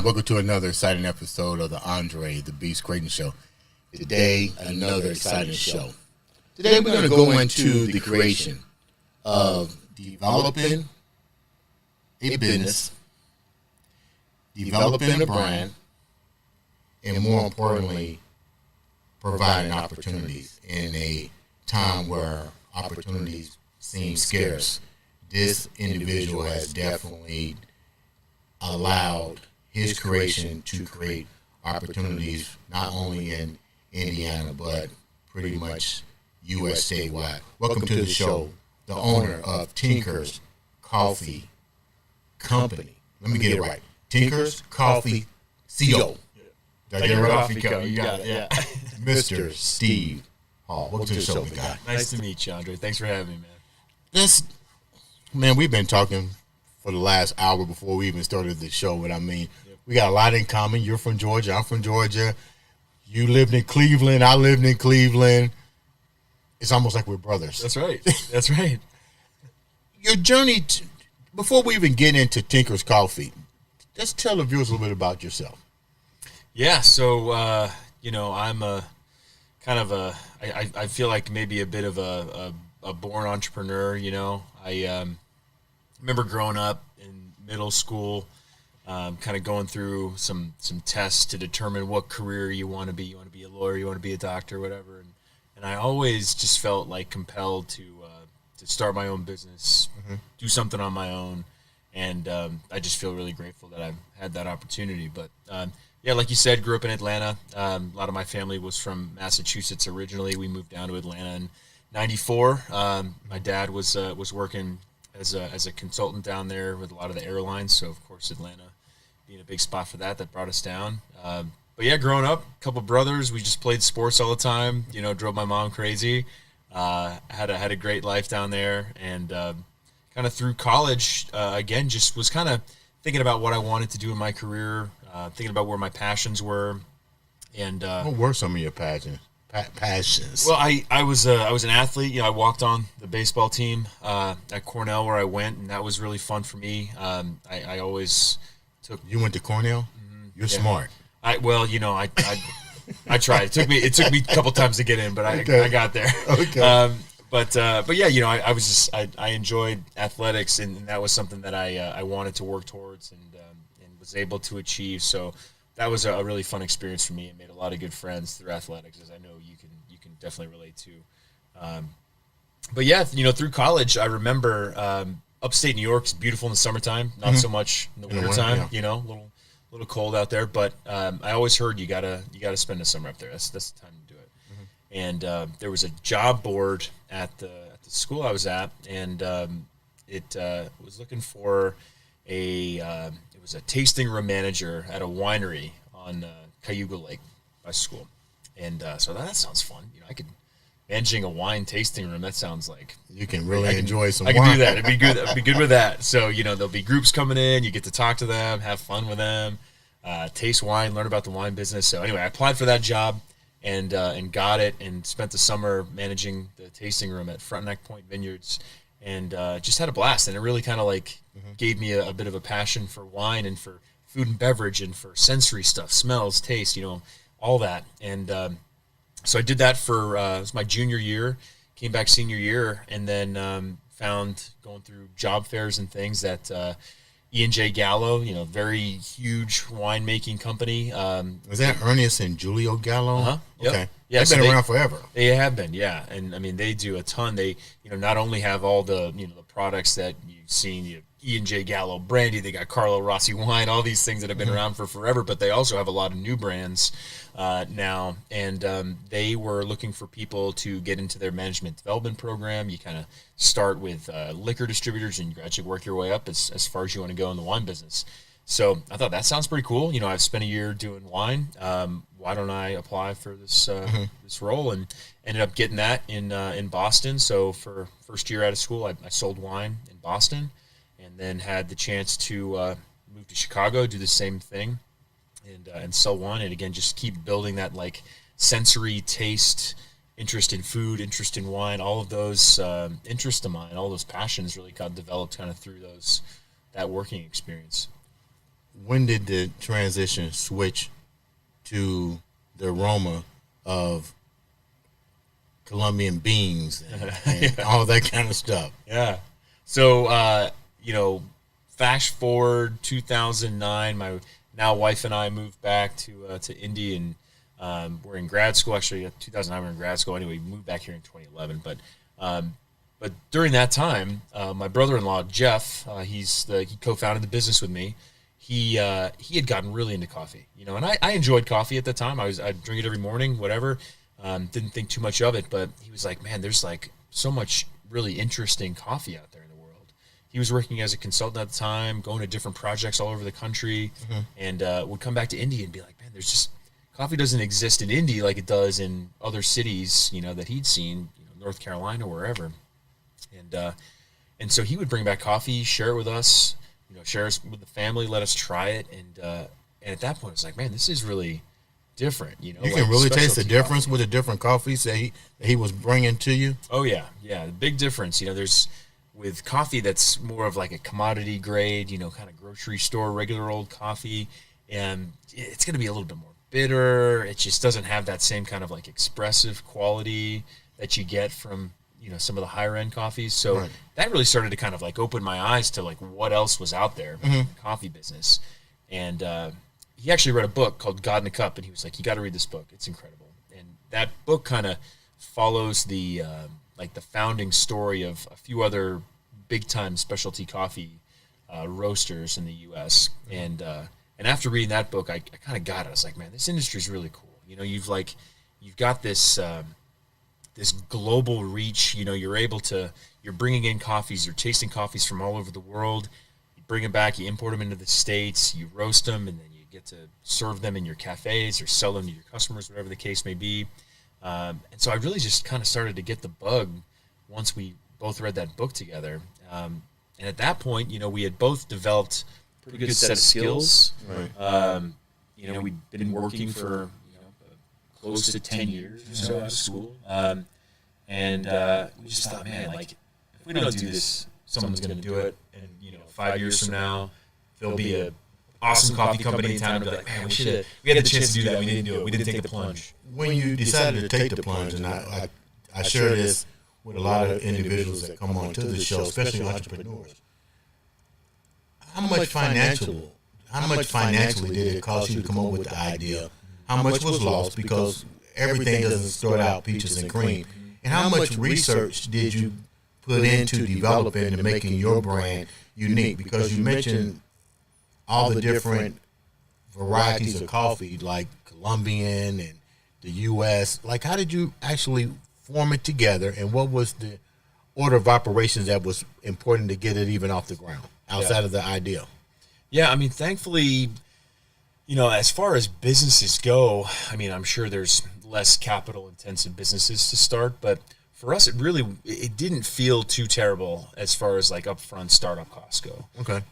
Welcome to another exciting episode of the Andre The Beast Crayton Show. Today, another exciting show. Today, we're going to go into the creation of developing a business, developing a brand, and more importantly, providing opportunities in a time where opportunities seem scarce. This individual has definitely allowed his creation to create opportunities not only in Indiana, but pretty much U.S. statewide. Welcome to the show, the owner of Tinker's Coffee Company. Let me get it right. Tinker's Coffee Co. Did I get it right? Coffee Co. You got it, yeah. Mr. Steve Hall. Welcome to the show, guy. Nice to meet you, Andre. Thanks for having me, man. We've been talking for the last hour before we even started the show, but I mean, we got a lot in common. You're from Georgia. I'm from Georgia. You lived in Cleveland. I lived in Cleveland. It's almost like we're brothers. That's right. That's right. Your journey, before we even get into Tinker's Coffee, let's tell the viewers a little bit about yourself. Yeah, so, I'm a kind of I feel like maybe a bit of a born entrepreneur, I remember growing up in middle school, kind of going through some tests to determine what career you want to be. You want to be a lawyer, you want to be a doctor, whatever. And I always just felt like compelled to start my own business, do something on my own. And I just feel really grateful that I've had that opportunity. But like you said, grew up in Atlanta. A lot of my family was from Massachusetts originally. We moved down to Atlanta in '94. My dad was working as a consultant down there with a lot of the airlines. So of course Atlanta being a big spot for that brought us down. But yeah, growing up, a couple brothers, we just played sports all the time, drove my mom crazy. Had a great life down there, and kind of through college, again, just was kind of thinking about what I wanted to do in my career, thinking about where my passions were. And what were some of your passions? Well, I was an athlete. I walked on the baseball team at Cornell where I went, and that was really fun for me. I always took. You went to Cornell? Mm-hmm. You're smart. I tried. It took me a couple times to get in, but I got there. Okay. But yeah, I enjoyed athletics, and that was something that I wanted to work towards and was able to achieve. So that was a really fun experience for me. It made a lot of good friends through athletics, as I know you can definitely relate to. But yeah, through college, I remember upstate New York is beautiful in the summertime, not so much in the wintertime. Yeah. A little cold out there. But I always heard you gotta spend the summer up there. That's the time to do it. Mm-hmm. And there was a job board at the school I was at, and it was looking for it was a tasting room manager at a winery on Cayuga Lake by school. And so that sounds fun. I could managing a wine tasting room. That sounds like you can really enjoy some wine. I can do that. It'd be good. I'd be good with that. So there'll be groups coming in. You get to talk to them, have fun with them, taste wine, learn about the wine business. So anyway, I applied for that job and got it, and spent the summer managing the tasting room at Frontenac Point Vineyards, and just had a blast. And it really kind of gave me a bit of a passion for wine and for food and beverage and for sensory stuff, smells, taste, all that. And so I did that for it was my junior year, came back senior year, and then found going through job fairs and things that E&J Gallo, very huge winemaking company. Was that Ernest and Julio Gallo? Uh-huh. Yep. Okay. Yeah, They've been around forever. They have been, yeah. And I mean, they do a ton. They, not only have all the, the products that you've seen, E&J Gallo brandy, they got Carlo Rossi wine, all these things that have been around for forever, but they also have a lot of new brands now. And they were looking for people to get into their management development program. You kind of start with liquor distributors and you gradually work your way up as far as you want to go in the wine business. So I thought that sounds pretty cool. I've spent a year doing wine. Why don't I apply for this this role? And ended up getting that in Boston. So for first year out of school, I sold wine in Boston. and then had the chance to move to Chicago, do the same thing, and so on. And again, just keep building that like sensory taste, interest in food, interest in wine, all of those interests of mine, all those passions really got developed kind of through that working experience. When did the transition switch to the aroma of Colombian beans and all that kind of stuff? Yeah. So, fast forward 2009, my now wife and I moved back to Indy, and we're in grad school. Actually, 2009 we're in grad school. Anyway, we moved back here in 2011. But during that time, my brother-in-law Jeff, he co-founded the business with me. He had gotten really into coffee, and I enjoyed coffee at the time. I'd drink it every morning, whatever. Didn't think too much of it, but he was like, man, there's like so much really interesting coffee out there in the world. He was working as a consultant at the time, going to different projects all over the country, and would come back to Indy and be like, man, there's just coffee doesn't exist in Indy like it does in other cities, that he'd seen, North Carolina, wherever. And so he would bring back coffee, share it with us, share it with the family, let us try it, and at that point, it's like, man, this is really different. You can really taste the difference with the different coffees that he was bringing to you. Oh yeah, the big difference. There's with coffee that's more of like a commodity grade, kind of grocery store regular old coffee, and it's going to be a little bit more bitter. It just doesn't have that same kind of like expressive quality that you get from some of the higher end coffees. So that really started to kind of like open my eyes to like what else was out there in the coffee business. And he actually read a book called God in a Cup, and he was like, you got to read this book. It's incredible. And that book kind of follows the the founding story of a few other big time specialty coffee roasters in the U.S. And after reading that book, I kind of got it. I was like, man, this industry is really cool. You've got this this global reach. You're bringing in coffees, you're tasting coffees from all over the world. You bring them back, you import them into the States, you roast them, and then you get to serve them in your cafes or sell them to your customers, whatever the case may be. And so I really just kind of started to get the bug once we both read that book together. And at that point, we had both developed a pretty good set of skills. Right. We'd been working for close to 10 years or so out of school. And we just thought, man, like, if we don't do this, someone's going to do it. And, 5 years from now, there'll be a awesome coffee company in town and be like, man, we had the chance to do that. We didn't do it. We didn't take the plunge. When you decided to take the plunge, and I share this with a lot of individuals that come onto the show, especially entrepreneurs, how much financially did it cost you to come up with the idea? How much was lost because everything doesn't start out peaches and cream? And how much research did you put into developing and making your brand unique? Because you mentioned all the different varieties of coffee, like Colombian and the U.S. Like, how did you actually form it together, and what was the order of operations that was important to get it even off the ground outside of the idea? Yeah, I mean, thankfully, as far as businesses go, I mean, I'm sure there's less capital-intensive businesses to start, but for us, it didn't feel too terrible as far as like upfront startup costs go. Okay.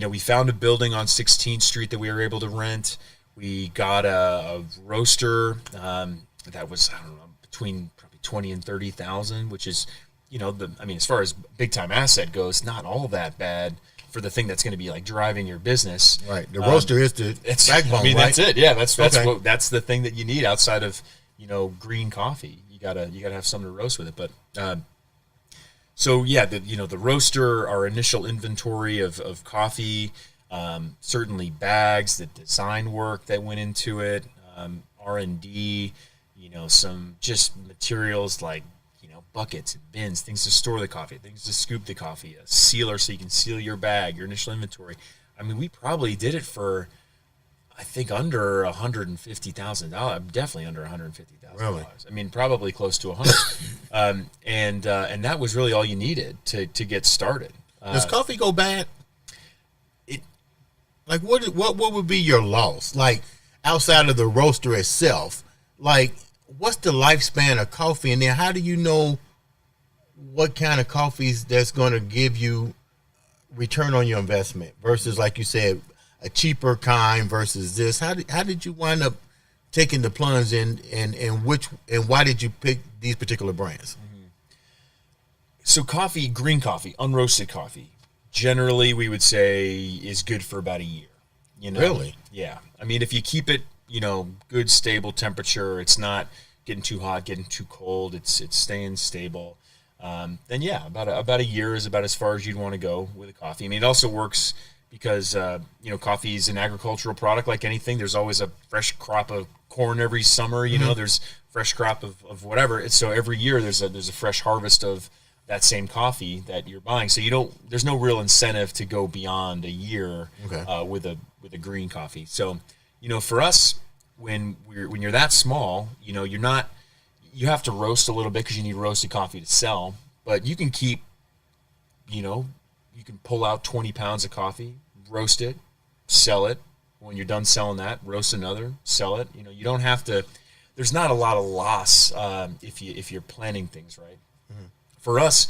We found a building on 16th Street that we were able to rent. We got a roaster that was, I don't know, between probably 20 and 30,000, which is, as far as big time asset goes, not all that bad for the thing that's going to be like driving your business. Right. The roaster is the backbone, right? That's it. Yeah, that's the thing that you need outside of, green coffee. You gotta have something to roast with it. But the roaster, our initial inventory of coffee, certainly bags, the design work that went into it, R&D, some just materials like buckets and bins, things to store the coffee, things to scoop the coffee, a sealer so you can seal your bag, your initial inventory. I mean, we probably did it for, I think, under $150,000. Definitely under $150,000. Really? I mean, probably close to 100. And that was really all you needed to get started. Does coffee go bad? What would be your loss? Like, outside of the roaster itself, like, what's the lifespan of coffee? And then how do you know what kind of coffees that's going to give you return on your investment versus, like you said, a cheaper kind versus this? How did you wind up taking the plunge in, and why did you pick these particular brands? So coffee, green coffee, unroasted coffee, generally we would say is good for about a year. You know? Really? Yeah. I mean, if you keep it, good stable temperature, it's not getting too hot, getting too cold, it's staying stable. Then yeah, about a year is about as far as you'd want to go with a coffee. I mean, it also works because coffee is an agricultural product like anything. There's always a fresh crop of corn every summer. There's fresh crop of whatever. So every year there's a fresh harvest of that same coffee that you're buying. So there's no real incentive to go beyond a year with a green coffee. So for us, when you're that small, you have to roast a little bit because you need roasted coffee to sell. But you can keep, you can pull out 20 pounds of coffee, roast it, sell it. When you're done selling that, roast another, sell it. You don't have to. There's not a lot of loss if you're planning things right. Mm-hmm. For us,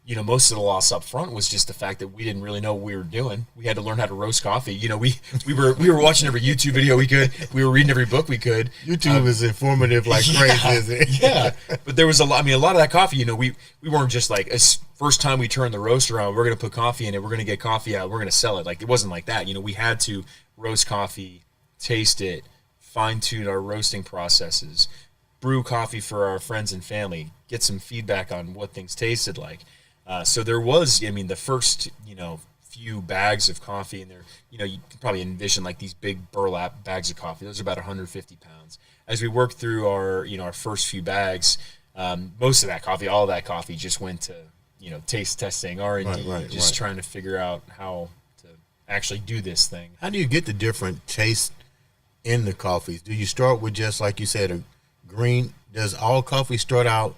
most of the loss up front was just the fact that we didn't really know what we were doing. We had to learn how to roast coffee. We were watching every YouTube video we could. We were reading every book we could. YouTube is informative like crazy, isn't it? Yeah, but there was a lot. I mean, a lot of that coffee. We weren't just like first time we turned the roaster on, we're going to put coffee in it. We're going to get coffee out. We're going to sell it. Like it wasn't like that. We had to roast coffee, taste it, fine tune our roasting processes, brew coffee for our friends and family, get some feedback on what things tasted like. So there was, the first, few bags of coffee, and you can probably envision like these big burlap bags of coffee. Those are about 150 pounds. As we worked through our, our first few bags, most of that coffee, all of that coffee just went to, taste testing, R&D, trying to figure out how to actually do this thing. How do you get the different tastes in the coffees? Do you start with just, like you said, a green? Does all coffee start out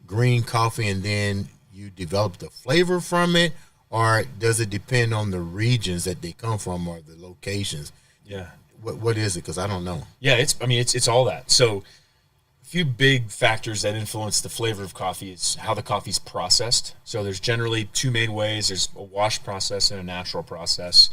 green coffee and then you develop the flavor from it, or does it depend on the regions that they come from or the locations? Yeah. What is it? Because I don't know. Yeah, it's all that. So a few big factors that influence the flavor of coffee is how the coffee's processed. So there's generally two main ways. There's a wash process and a natural process.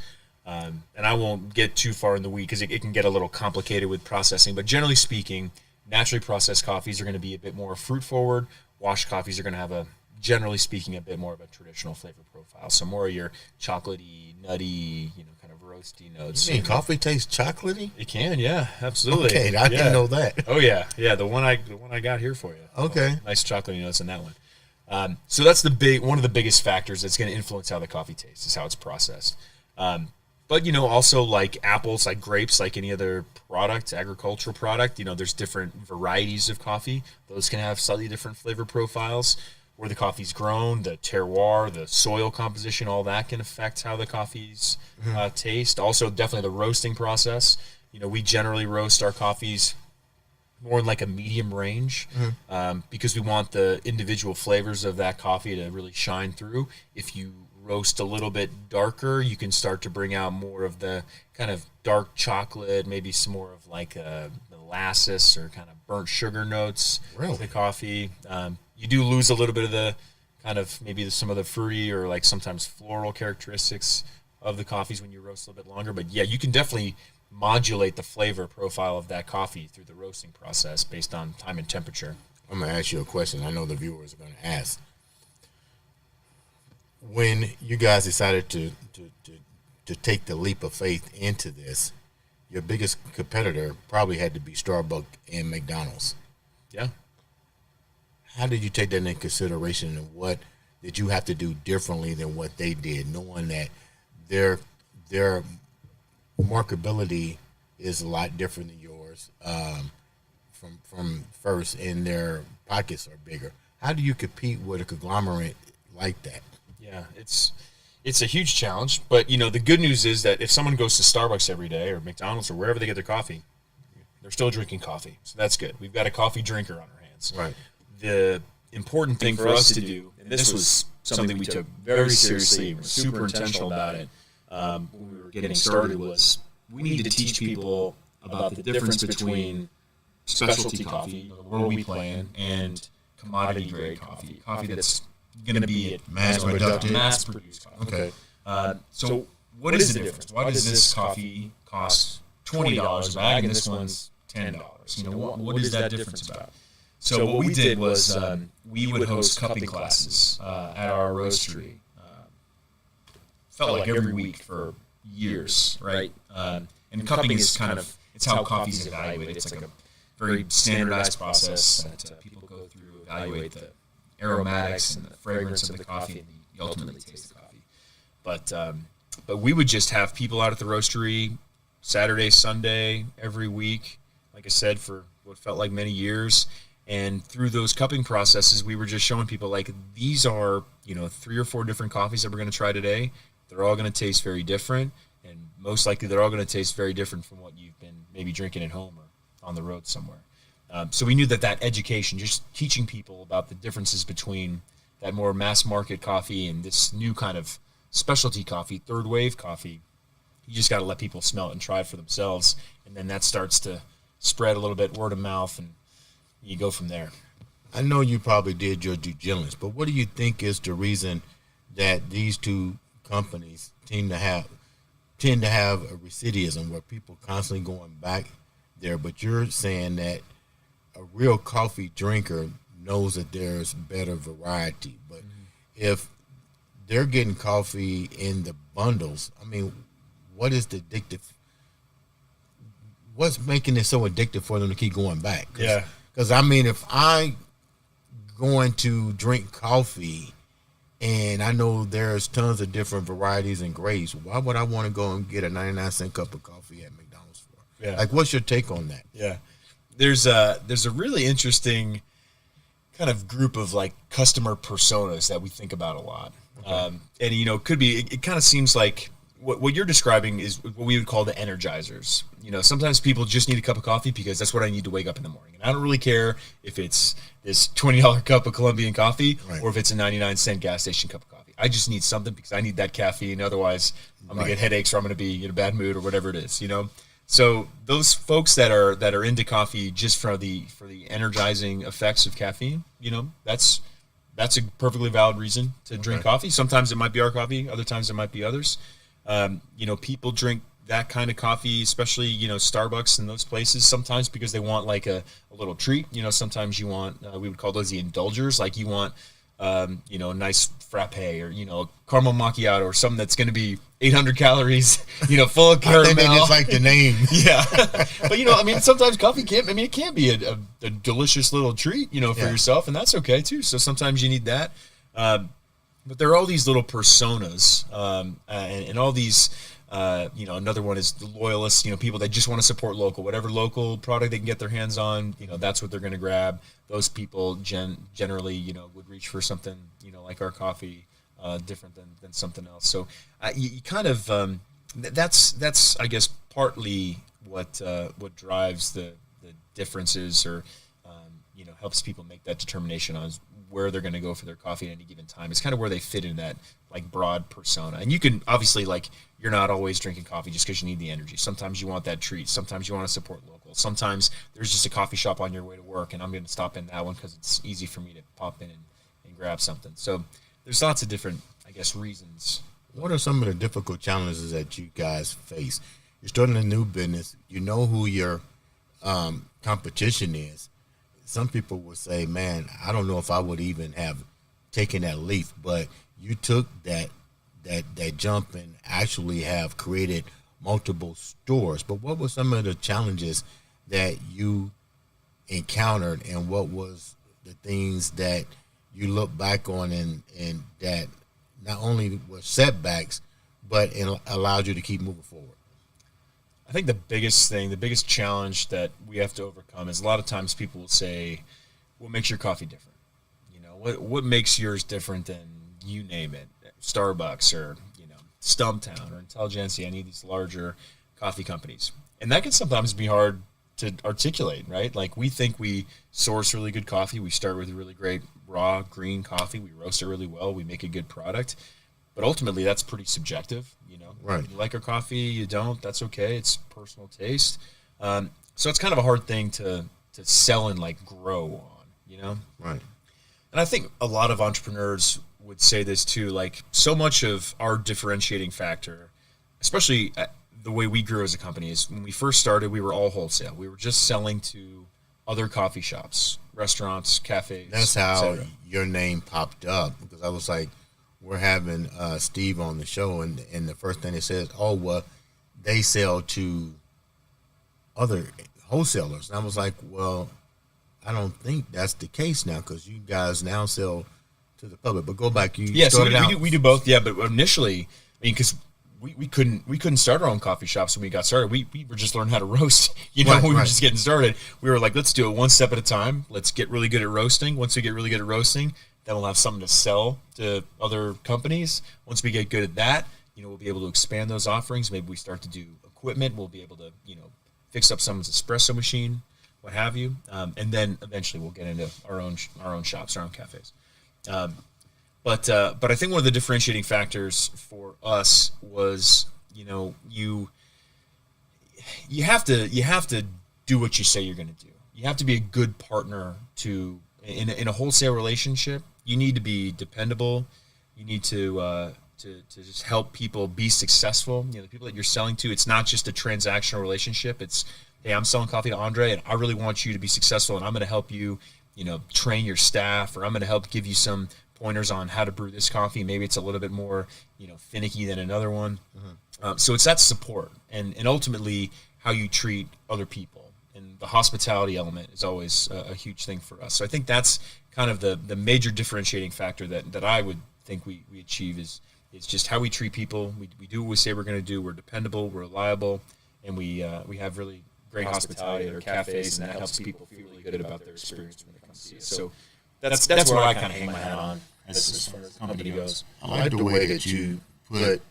And I won't get too far in the weed because it can get a little complicated with processing. But generally speaking, naturally processed coffees are going to be a bit more fruit forward. Washed coffees are going to have generally speaking, a bit more of a traditional flavor profile. So more of your chocolatey, nutty, kind of roasty notes. You mean coffee tastes chocolatey? It can, yeah, absolutely. Okay, I didn't know that. Oh yeah, the one I got here for you. Okay, nice chocolatey notes in that one. So that's one of the biggest factors that's going to influence how the coffee tastes is how it's processed. But also like apples, like grapes, like any other product, agricultural product. There's different varieties of coffee. Those can have slightly different flavor profiles. Where the coffee's grown, the terroir, the soil composition, all that can affect how the coffees taste. Also, definitely the roasting process. We generally roast our coffees more in like a medium range because we want the individual flavors of that coffee to really shine through. If you roast a little bit darker, you can start to bring out more of the kind of dark chocolate, maybe some more of like molasses or kind of burnt sugar notes to the coffee. You do lose a little bit of the kind of maybe some of the fruity or like sometimes floral characteristics of the coffees when you roast a little bit longer. But yeah, you can definitely modulate the flavor profile of that coffee through the roasting process based on time and temperature. I'm going to ask you a question I know the viewers are going to ask. When you guys decided to take the leap of faith into this, your biggest competitor probably had to be Starbucks and McDonald's. Yeah. How did you take that into consideration, and what did you have to do differently than what they did, knowing that their marketability is a lot different than yours from first, and their pockets are bigger? How do you compete with a conglomerate like that? Yeah, it's a huge challenge, but the good news is that if someone goes to Starbucks every day or McDonald's or wherever they get their coffee, they're still drinking coffee. So that's good. We've got a coffee drinker on our hands. Right. The important thing for us to do, and this was something we took very seriously, we're super intentional about it when we were getting started, was we need to teach people about the difference between specialty coffee, the world we play in, and commodity grade coffee that's going to be mass produced coffee. Okay. So what is the difference? Why does this coffee cost $20 a bag and this one's $10? You know, what is that difference about? So what we did was we would host cupping classes at our roastery. Felt like every week for years, right? And cupping is kind of, it's how coffee's evaluated. It's like a very standardized process that people go through, evaluate the aromatics and the fragrance of the coffee, and you ultimately taste the coffee. But we would just have people out at the roastery Saturday, Sunday, every week, like I said, for what felt like many years. And through those cupping processes, we were just showing people, like, these are, 3 or 4 different coffees that we're going to try today. They're all going to taste very different, and most likely they're all going to taste very different from what you've been maybe drinking at home or on the road somewhere. So we knew that education, just teaching people about the differences between that more mass market coffee and this new kind of specialty coffee, third wave coffee, you just got to let people smell it and try it for themselves, and then that starts to spread a little bit, word of mouth, and you go from there. I know you probably did your due diligence, but what do you think is the reason that these two companies tend to have a recidivism where people constantly going back there? But you're saying that a real coffee drinker knows that there's better variety. But if they're getting coffee in the bundles, I mean, what is the addictive? What's making it so addictive for them to keep going back? Because I mean, if I'm going to drink coffee and I know there's tons of different varieties and grades, why would I want to go and get a 99-cent cup of coffee at McDonald's for? Yeah. Like, what's your take on that? Yeah. There's a really interesting kind of group of like customer personas that we think about a lot. Okay. And, could be, it kind of seems like what you're describing is what we would call the energizers. Sometimes people just need a cup of coffee because that's what I need to wake up in the morning. And I don't really care if it's this $20 cup of Colombian coffee or if it's a 99-cent gas station cup of coffee. I just need something because I need that caffeine. Otherwise, I'm going to get headaches or I'm going to be in a bad mood or whatever it is, So those folks that are into coffee just for the energizing effects of caffeine, that's a perfectly valid reason to drink coffee. Sometimes it might be our coffee, other times it might be others. People drink that kind of coffee, especially, Starbucks and those places, sometimes because they want like a little treat. Sometimes you want, we would call those the indulgers. Like you want, a nice frappe or, caramel macchiato or something that's going to be 800 calories, full of caramel. I think they just like the name. Yeah. But, sometimes coffee it can be a delicious little treat, for yourself, and that's okay too. So sometimes you need that. But there are all these little personas, and all these, another one is the loyalists, people that just want to support local, whatever local product they can get their hands on, that's what they're going to grab. Those people generally, would reach for something, like our coffee, different than something else. So you kind of, that's I guess partly what drives the differences or, helps people make that determination on where they're going to go for their coffee at any given time. It's kind of where they fit in that like broad persona. And you can obviously, like, you're not always drinking coffee just because you need the energy. Sometimes you want that treat. Sometimes you want to support local. Sometimes there's just a coffee shop on your way to work and I'm going to stop in that one because it's easy for me to pop in and grab something. So there's lots of different, I guess, reasons. What are some of the difficult challenges that you guys face? You're starting a new business. You know who your competition is. Some people would say, man, I don't know if I would even have taken that leap, but you took that jump and actually have created multiple stores. But what were some of the challenges that you encountered, and what was the things that you look back on and that not only were setbacks, but it allowed you to keep moving forward? I think the biggest challenge that we have to overcome is a lot of times people will say, what makes your coffee different? What makes yours different than, you name it, Starbucks or, Stumptown or Intelligentsia, any of these larger coffee companies. And that can sometimes be hard to articulate, right? Like, we think we source really good coffee. We start with really great raw green coffee. We roast it really well. We make a good product. But ultimately, that's pretty subjective, Right. You like our coffee, you don't, that's okay. It's personal taste. So it's kind of a hard thing to sell and, like, grow on, Right. And I think a lot of entrepreneurs would say this too. Like, so much of our differentiating factor, especially the way we grew as a company, is when we first started, we were all wholesale. We were just selling to other coffee shops, restaurants, cafes. That's how your name popped up, because I was like, we're having Steve on the show, and the first thing it says, oh, well, they sell to other wholesalers. And I was like, well, I don't think that's the case now, because you guys now sell to the public. But go back, we do both. Yeah, but initially, I mean, because we couldn't start our own coffee shops when we got started. We were just learning how to roast. We were just getting started. We were like, let's do it one step at a time. Let's get really good at roasting. Once we get really good at roasting, then we'll have something to sell to other companies. Once we get good at that, we'll be able to expand those offerings. Maybe we start to do equipment. We'll be able to, fix up someone's espresso machine, what have you, and then eventually we'll get into our own shops, our own cafes. But I think one of the differentiating factors for us was, you have to do what you say you're going to do. You have to be a good partner in a wholesale relationship. You need to be dependable. You need to just help people be successful. The people that you're selling to, it's not just a transactional relationship. It's, hey, I'm selling coffee to Andre, and I really want you to be successful, and I'm going to help you, train your staff, or I'm going to help give you some pointers on how to brew this coffee. Maybe it's a little bit more, finicky than another one. Mm-hmm. So it's that support and ultimately how you treat other people. And the hospitality element is always a huge thing for us. So I think that's kind of the major differentiating factor that I would think we achieve is just how we treat people. We do what we say we're going to do. We're dependable, we're reliable, and we have really great hospitality at our cafes, and that helps people feel really good about their experience when they come see us. So that's where I kind of hang my hat on as far as the company goes. I like the way that you put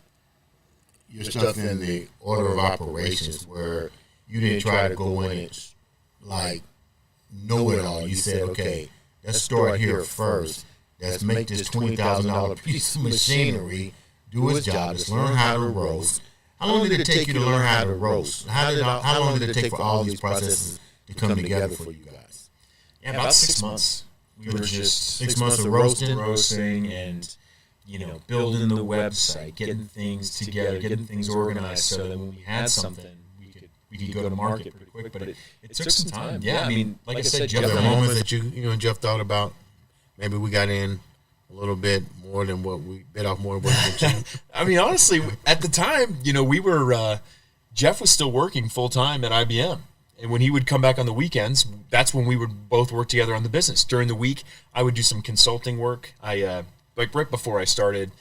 your stuff in the order of operations, where you didn't try to go in it like know it all. You said, okay, let's start here first. Let's make this $20,000 piece of machinery do its job. Let's learn how to roast. How long did it take you to learn how to roast? How long did it take for all these processes to come together for you guys? Yeah, about 6 months. We were just 6 months of roasting and building the website, getting things together, getting things organized, so that when we had something, we could go to market pretty quick. But it took some time. Yeah, I mean, like I said, Jeff, the moments that you and Jeff thought about, maybe we got in a little bit more than what we bit off more than what we did. I mean, honestly, at the time, we were Jeff was still working full time at IBM. And when he would come back on the weekends, that's when we would both work together on the business. During the week, I would do some consulting work. Like right before I started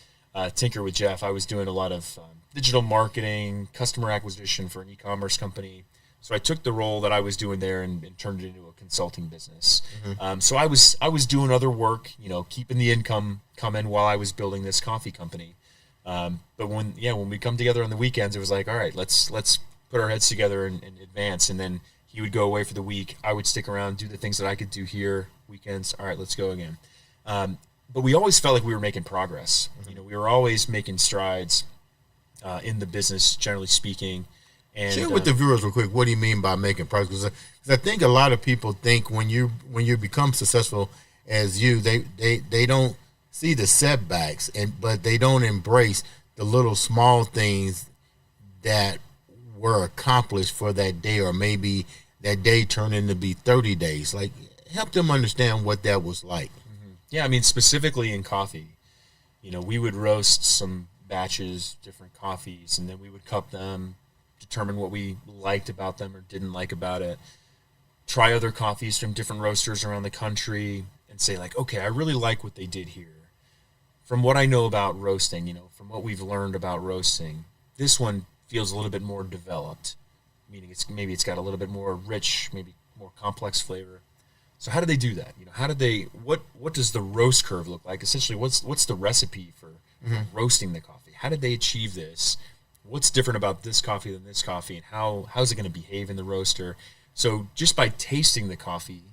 Tinker with Jeff, I was doing a lot of digital marketing, customer acquisition for an e-commerce company. So I took the role that I was doing there and turned it into a consulting business. Mm-hmm. So I was doing other work, keeping the income coming while I was building this coffee company. But when we come together on the weekends, it was like, all right, let's put our heads together and advance. And then he would go away for the week. I would stick around, do the things that I could do here. Weekends, all right, let's go again. But we always felt like we were making progress. Mm-hmm. We were always making strides in the business, generally speaking. And share with the viewers real quick, what do you mean by making progress? Because I think a lot of people think when you become successful as you, they don't see the setbacks, but they don't embrace the little small things that were accomplished for that day, or maybe that day turned into be 30 days. Like, help them understand what that was like. Mm-hmm. Yeah, I mean, specifically in coffee, we would roast some batches, different coffees, and then we would cup them, determine what we liked about them or didn't like about it, try other coffees from different roasters around the country, and say, like, okay, I really like what they did here. From what I know about roasting, from what we've learned about roasting, this one feels a little bit more developed, meaning it's got a little bit more rich, maybe more complex flavor. So how do they do that? How do they what does the roast curve look like? Essentially, what's the recipe for roasting the coffee? How did they achieve this? What's different about this coffee than this coffee, and how's it going to behave in the roaster? So just by tasting the coffee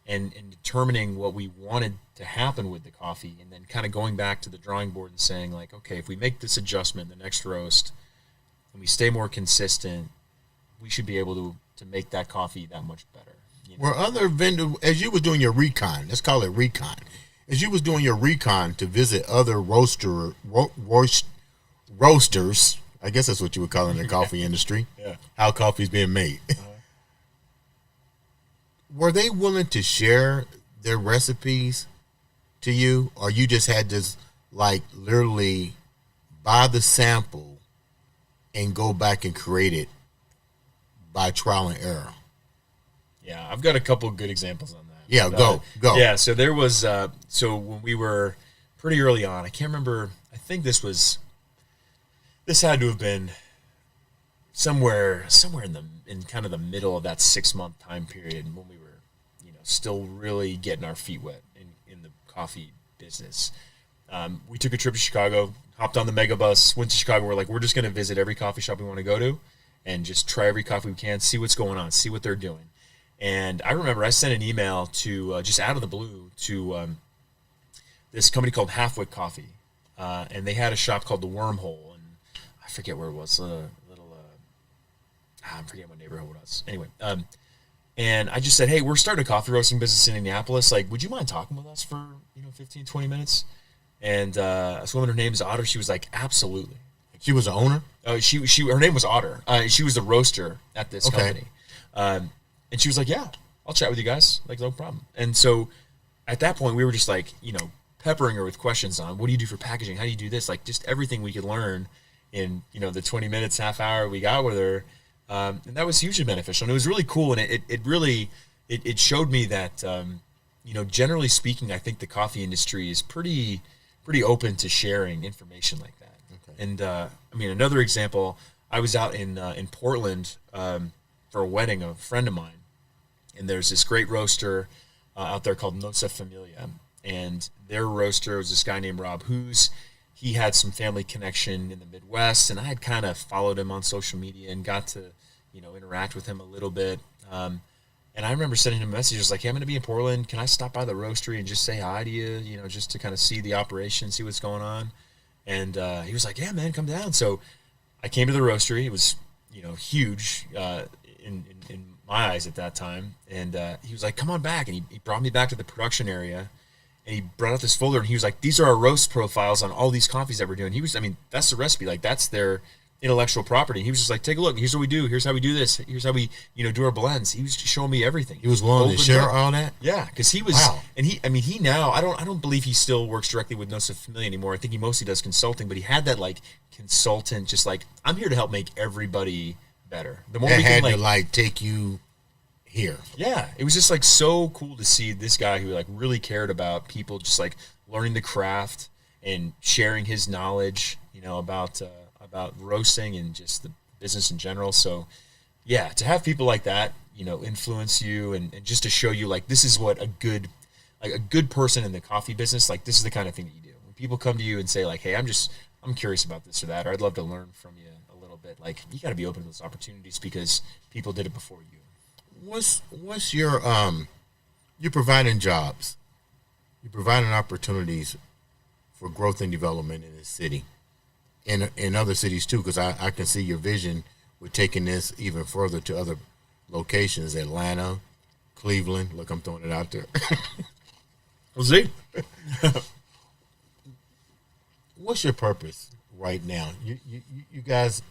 and determining what we wanted to happen with the coffee, and then kind of going back to the drawing board and saying, like, okay, if we make this adjustment in the next roast and we stay more consistent, we should be able to make that coffee that much better. Were other vendors, as you were doing your recon, let's call it recon, As you was doing your recon to visit other roasters, I guess that's what you would call in the coffee industry. Yeah. How coffee's being made. Were they willing to share their recipes to you, or you just had to like literally buy the sample and go back and create it by trial and error? Yeah, I've got a couple of good examples on that. Yeah, go. Yeah, so there was so when we were pretty early on, I can't remember. I think this had to have been somewhere in kind of the middle of that 6-month time period when we were, still really getting our feet wet in the coffee business. We took a trip to Chicago, hopped on the mega bus, went to Chicago. We're like, we're just going to visit every coffee shop we want to go to and just try every coffee we can, see what's going on, see what they're doing. And I remember I sent an email to, just out of the blue, to this company called Halfwick Coffee. And they had a shop called The Wormhole. And I forget where it was, I forget what neighborhood it was. Anyway, and I just said, hey, we're starting a coffee roasting business in Indianapolis. Like, would you mind talking with us for, 15, 20 minutes? And this woman, her name is Otter. She was like, absolutely. She was the owner? Her name was Otter. She was the roaster at this company. And she was like, yeah, I'll chat with you guys. Like, no problem. And so at that point, we were just like, peppering her with questions on what do you do for packaging? How do you do this? Like, just everything we could learn in, the 20 minutes, half hour we got with her. And that was hugely beneficial. And it was really cool. And it really showed me that, generally speaking, I think the coffee industry is pretty open to sharing information like that. Okay. And, another example, I was out in Portland for a wedding of a friend of mine. And there's this great roaster out there called Nosa Familia. And their roaster was this guy named Rob Hoos. He had some family connection in the Midwest, and I had kind of followed him on social media and got to, interact with him a little bit. And I remember sending him a message, just like, hey, I'm going to be in Portland. Can I stop by the roastery and just say hi to you, just to kind of see the operation, see what's going on? And he was like, yeah, man, come down. So I came to the roastery. It was, huge in my eyes at that time. And he was like, come on back. And he brought me back to the production area. And he brought out this folder, and he was like, these are our roast profiles on all these coffees that we're doing. That's the recipe. Like, that's their intellectual property. He was just like, take a look. Here's what we do. Here's how we do this. Here's how we, do our blends. He was just showing me everything. He was willing to share all that? Yeah, because he was, wow. And he now, I don't believe he still works directly with Nosa Familia anymore. I think he mostly does consulting, but he had that, like, consultant, just like, I'm here to help make everybody better. The more that we can, had to take you here. Yeah, it was just like so cool to see this guy who like really cared about people just like learning the craft and sharing his knowledge, about roasting and just the business in general. So yeah, to have people like that, influence you and just to show you like this is what a good person in the coffee business, like this is the kind of thing that you do. When people come to you and say like, hey, I'm curious about this or that, or I'd love to learn from you a little bit, like you got to be open to those opportunities because people did it before you. What's your you're providing jobs, you're providing opportunities for growth and development in the city, and in other cities too, because I can see your vision with taking this even further to other locations, Atlanta, Cleveland. Look, I'm throwing it out there. We'll see. What's your purpose right now? You guys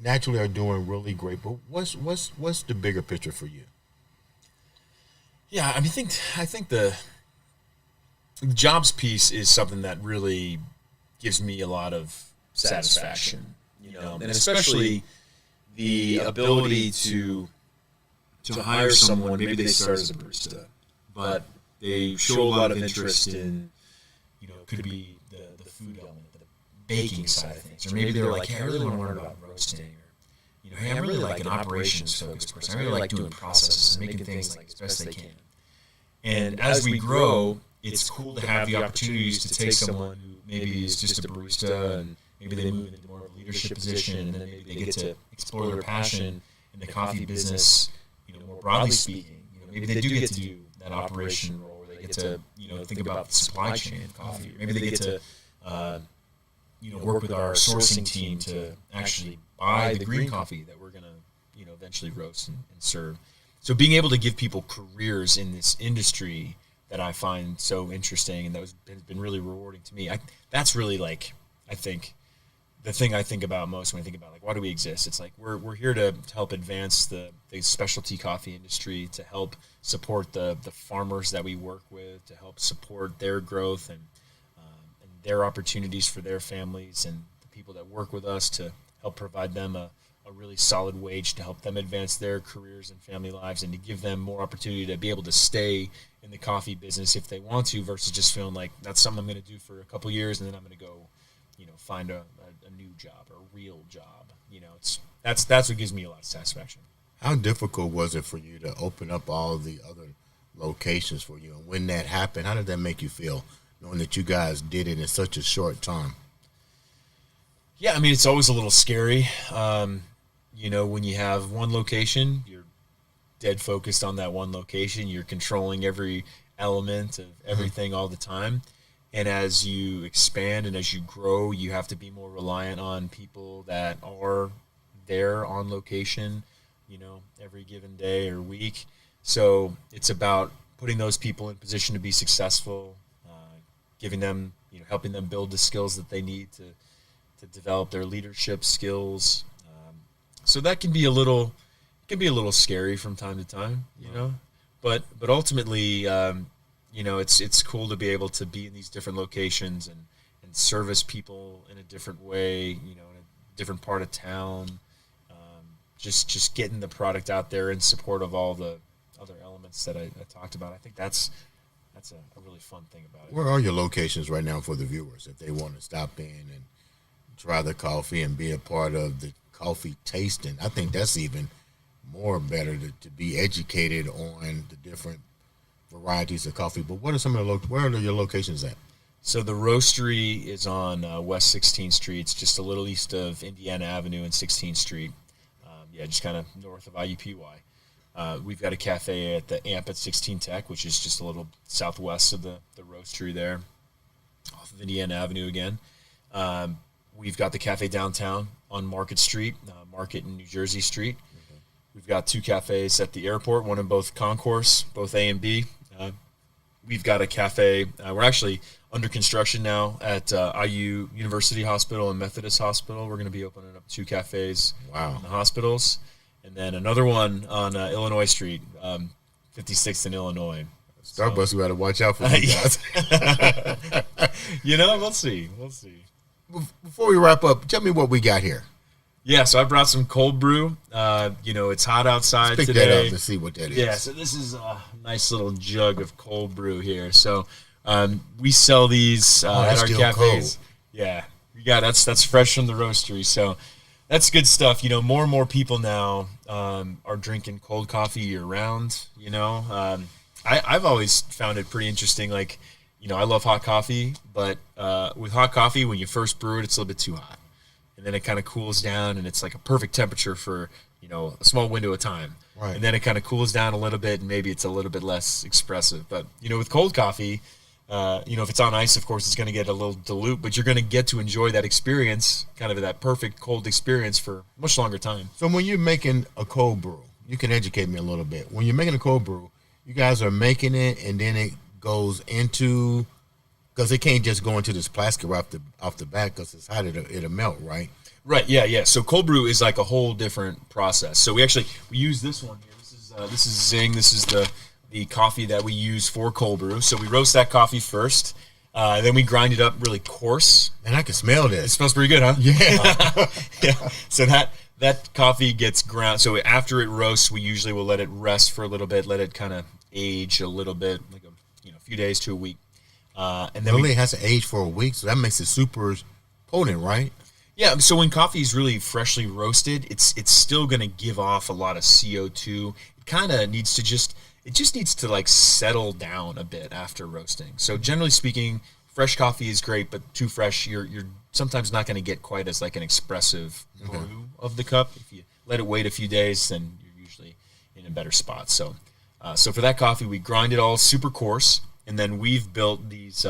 naturally are doing really great, but what's the bigger picture for you? Yeah, I think the jobs piece is something that really gives me a lot of satisfaction, and especially the ability to hire someone. Maybe they start as a barista, but they show a lot of interest in, could be the food element, the baking side of things, or maybe they're like, hey, I really want to learn about roasting, or hey, I'm really like an operations focused person. I really like doing processes and making things like as best they can. And as we grow, it's cool to have the opportunities to take someone who maybe is just a barista and maybe they move into more of a leadership position, and then maybe they get to explore their passion in the coffee business, more broadly speaking. Maybe they do get to do that operation role where they get to, think about the supply chain of coffee. Maybe they get to, work with our sourcing team to actually buy the green coffee that we're going to, eventually roast and serve. So being able to give people careers in this industry that I find so interesting and that has been really rewarding to me. That's really like, I think, the thing I think about most when I think about like why do we exist? It's like we're here to help advance the specialty coffee industry, to help support the farmers that we work with, to help support their growth and their opportunities for their families and the people that work with us, to help provide them a really solid wage to help them advance their careers and family lives, and to give them more opportunity to be able to stay in the coffee business if they want to, versus just feeling like that's something I'm going to do for a couple years and then I'm going to go, find a new job or a real job. That's what gives me a lot of satisfaction. How difficult was it for you to open up all the other locations for you? And when that happened, how did that make you feel, knowing that you guys did it in such a short time? Yeah, I mean, it's always a little scary. When you have one location, you're dead focused on that one location. You're controlling every element of everything all the time. And as you expand and as you grow, you have to be more reliant on people that are there on location, every given day or week. So it's about putting those people in position to be successful, giving them, helping them build the skills that they need to develop their leadership skills. So that can be a little scary from time to time, but ultimately, it's cool to be able to be in these different locations and service people in a different way, in a different part of town. Just getting the product out there in support of all the other elements that I talked about. I think that's a really fun thing about it. Where are your locations right now for the viewers if they want to stop in and try the coffee and be a part of the coffee tasting? I think that's even more better to be educated on the different varieties of coffee. But what are some of where are your locations at? So the roastery is on West 16th Street. It's just a little east of Indiana Avenue and 16th Street. Just kind of north of IUPUI. We've got a cafe at the AMP at 16 Tech, which is just a little southwest of the roastery there, off of Indiana Avenue again. We've got the cafe downtown on Market Street, Market and New Jersey Street. Mm-hmm. We've got two cafes at the airport, one in both concourse, both A and B. We've got a cafe. We're actually under construction now at IU University Hospital and Methodist Hospital. We're going to be opening up two cafes in the hospitals. And then another one on Illinois Street, 56th in Illinois. Starbucks, we got to watch out for you guys. We'll see. Before we wrap up, tell me what we got here. Yeah, so I brought some cold brew. It's hot outside Let's pick today. that up and see what that is. Yeah, so this is a nice little jug of cold brew here. So we sell these at our cafes. Cold. Yeah, that's fresh from the roastery. So that's good stuff. More and more people now are drinking cold coffee year round. I've always found it pretty interesting. Like, I love hot coffee, but with hot coffee, when you first brew it, it's a little bit too hot. And then it kind of cools down, and it's like a perfect temperature for, a small window of time. Right. And then it kind of cools down a little bit, and maybe it's a little bit less expressive. But, with cold coffee, if it's on ice, of course, it's going to get a little dilute, but you're going to get to enjoy that experience, kind of that perfect cold experience for a much longer time. So when you're making a cold brew, you can educate me a little bit. When you're making a cold brew, you guys are making it, and then it goes into, because it can't just go into this plastic right off the back because it's hot, it'll melt, right? Right, yeah. So cold brew is like a whole different process. So we use this one here. This is Zing. This is the coffee that we use for cold brew. So we roast that coffee first, then we grind it up really coarse. And I can smell this. It smells pretty good, huh? Yeah. Yeah. So that coffee gets ground. So after it roasts, we usually will let it rest for a little bit, let it kind of age a little bit, like a few days to a week. And then it has to age for a week, so that makes it super potent, right? Yeah, so when coffee is really freshly roasted, it's still going to give off a lot of CO2. It kind of needs to like settle down a bit after roasting. So generally speaking, fresh coffee is great, but too fresh, you're sometimes not going to get quite as like an expressive brew of the cup. If you let it wait a few days, then you're usually in a better spot. So for that coffee, we grind it all super coarse, and then we've built these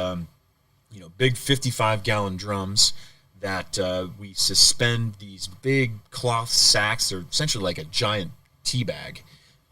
big 55-gallon drums that we suspend these big cloth sacks. They're essentially like a giant tea bag.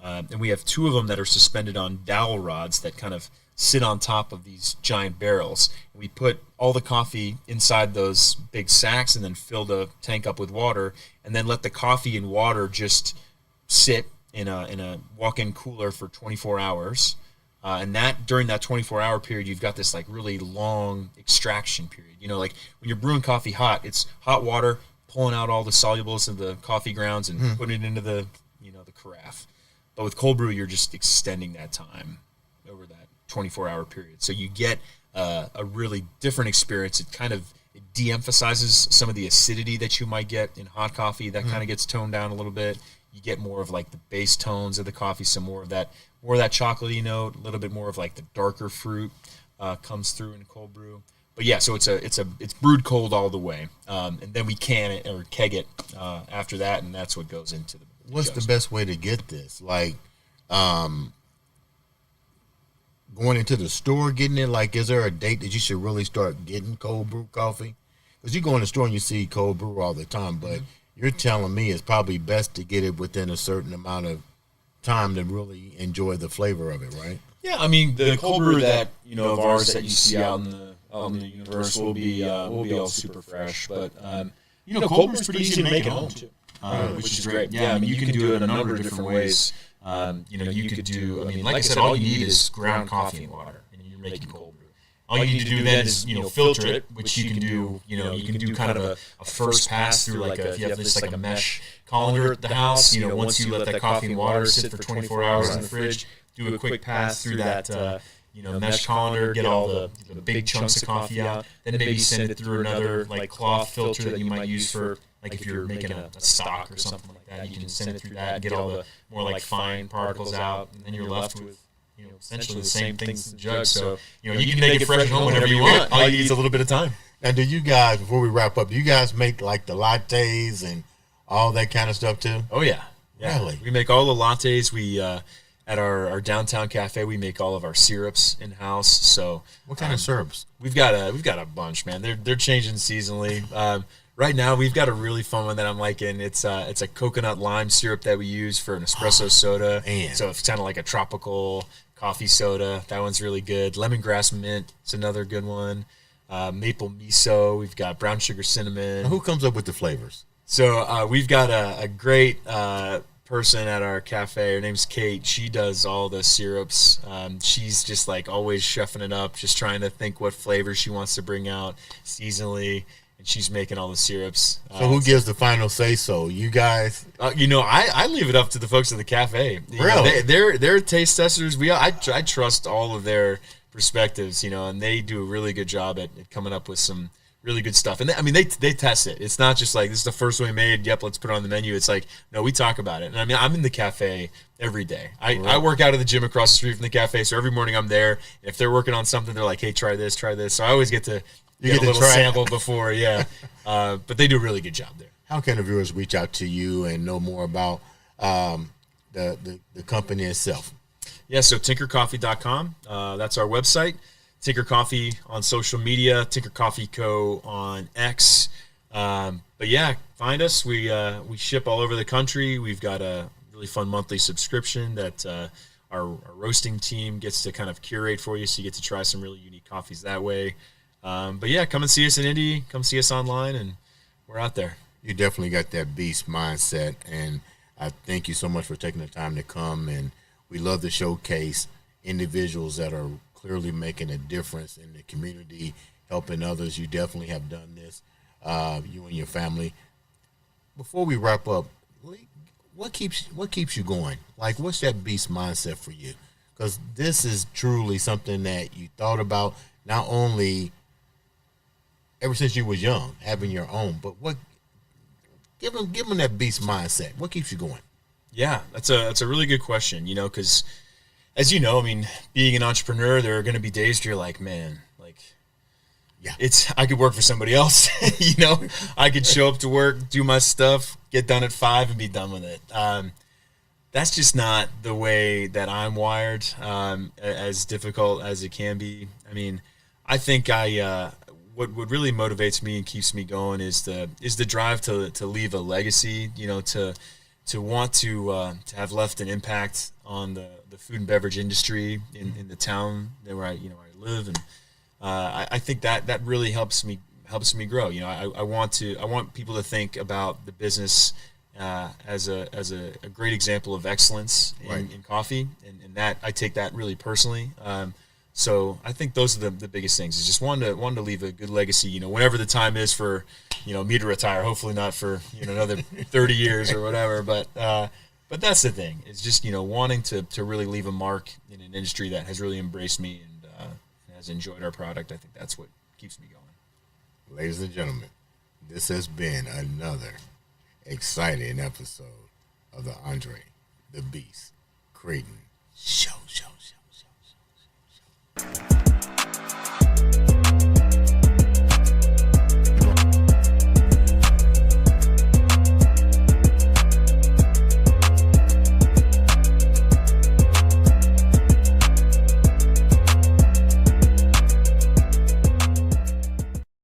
And we have two of them that are suspended on dowel rods that kind of sit on top of these giant barrels. We put all the coffee inside those big sacks and then fill the tank up with water, and then let the coffee and water just sit in a walk-in cooler for 24 hours. And that during that 24-hour period, you've got this like really long extraction period. You know, like when you're brewing coffee hot, it's hot water pulling out all the solubles of the coffee grounds and putting it into the carafe. But with cold brew, you're just extending that time over that 24-hour period. So you get a really different experience. It de-emphasizes some of the acidity that you might get in hot coffee. That kind of gets toned down a little bit. You get more of like the base tones of the coffee, some more of that chocolatey note, a little bit more of like the darker fruit comes through in cold brew. But yeah, so it's brewed cold all the way, and then we can it or keg it after that, and that's what goes into the. What's the best way to get this? Like, going into the store, getting it. Like, is there a date that you should really start getting cold brew coffee? Because you go in the store and you see cold brew all the time, but you're telling me it's probably best to get it within a certain amount of time to really enjoy the flavor of it, right? Yeah, I mean the cold brew that of ours that you see out in the universe will be all super fresh, but cold brew is pretty easy to make at home too, which is great. Yeah, I mean you can do it a number of different ways. You could do. I mean, like I said, all you need is ground coffee and water, and you're making cold brew. All you need to do then is filter it, which you can do. You can do kind of a first pass through if you have this like a mesh colander at the house. Once you let that coffee and water sit for 24 hours in the fridge, do a quick pass through that mesh colander, get all the big chunks of coffee out. Then maybe send it through another like cloth filter that you might use for like if you're making a stock or something like that. You can send it through that and get all the more like fine particles out, and then you're left with essentially the same things in the jug. So, you can make it fresh at home whenever you want. All you need is a little bit of time. And do you guys, before we wrap up, do you guys make like the lattes and all that kind of stuff too? Oh, yeah. Really? We make all the lattes. We, at our downtown cafe, we make all of our syrups in-house. So what kind of syrups? We've got a bunch, man. They're changing seasonally. Right now, we've got a really fun one that I'm liking. It's a coconut lime syrup that we use for an espresso soda. Man. So it's kind of like a tropical coffee soda. That one's really good. Lemongrass mint is another good one. Maple miso. We've got brown sugar cinnamon. Now, who comes up with the flavors? So we've got a great person at our cafe. Her name's Kate. She does all the syrups. She's just like always chefing it up, just trying to think what flavor she wants to bring out seasonally. And she's making all the syrups. So who gives the final say so? You guys? I leave it up to the folks at the cafe. Really? They're taste testers. I trust all of their perspectives, and they do a really good job at coming up with some really good stuff. And they test it. It's not just like, this is the first one we made, yep, let's put it on the menu. It's like, no, we talk about it. And I mean, I'm in the cafe every day. I work out of the gym across the street from the cafe, so every morning I'm there. If they're working on something, they're like, hey, try this. So I always get to get a little sample before, yeah. But they do a really good job there. How can the viewers reach out to you and know more about the company itself? Yeah, so tinkercoffee.com. That's our website. Tinker Coffee on social media, Tinker Coffee Co. on X. But yeah, find us. We ship all over the country. We've got a really fun monthly subscription that our roasting team gets to kind of curate for you, so you get to try some really unique coffees that way. But yeah, come and see us in Indy. Come see us online, and we're out there. You definitely got that beast mindset, and I thank you so much for taking the time to come. And we love to showcase individuals that are clearly making a difference in the community, helping others. You definitely have done this, you and your family. Before we wrap up, what keeps you going? Like, what's that beast mindset for you? Because this is truly something that you thought about, not only ever since you was young, having your own, but what give them that beast mindset. What keeps you going? Yeah, that's a really good question. Because as you know, I mean, being an entrepreneur, there are going to be days where you're like, man, yeah, I could work for somebody else. I could show up to work, do my stuff, get done at 5, and be done with it. That's just not the way that I'm wired. As difficult as it can be. I mean, I think what really motivates me and keeps me going is the drive to leave a legacy. To want to have left an impact on the food and beverage industry in the town where I live, and I think that really helps me grow. You know, I want people to think about the business as a great example of excellence in coffee, and that I take that really personally. So I think those are the biggest things. Is just wanted to leave a good legacy. You know, whenever the time is for me to retire. Hopefully not for another 30 years or whatever. But that's the thing. It's just wanting to really leave a mark in an industry that has really embraced me and has enjoyed our product. I think that's what keeps me going. Ladies and gentlemen, this has been another exciting episode of the Andre the Beast Crayton Show.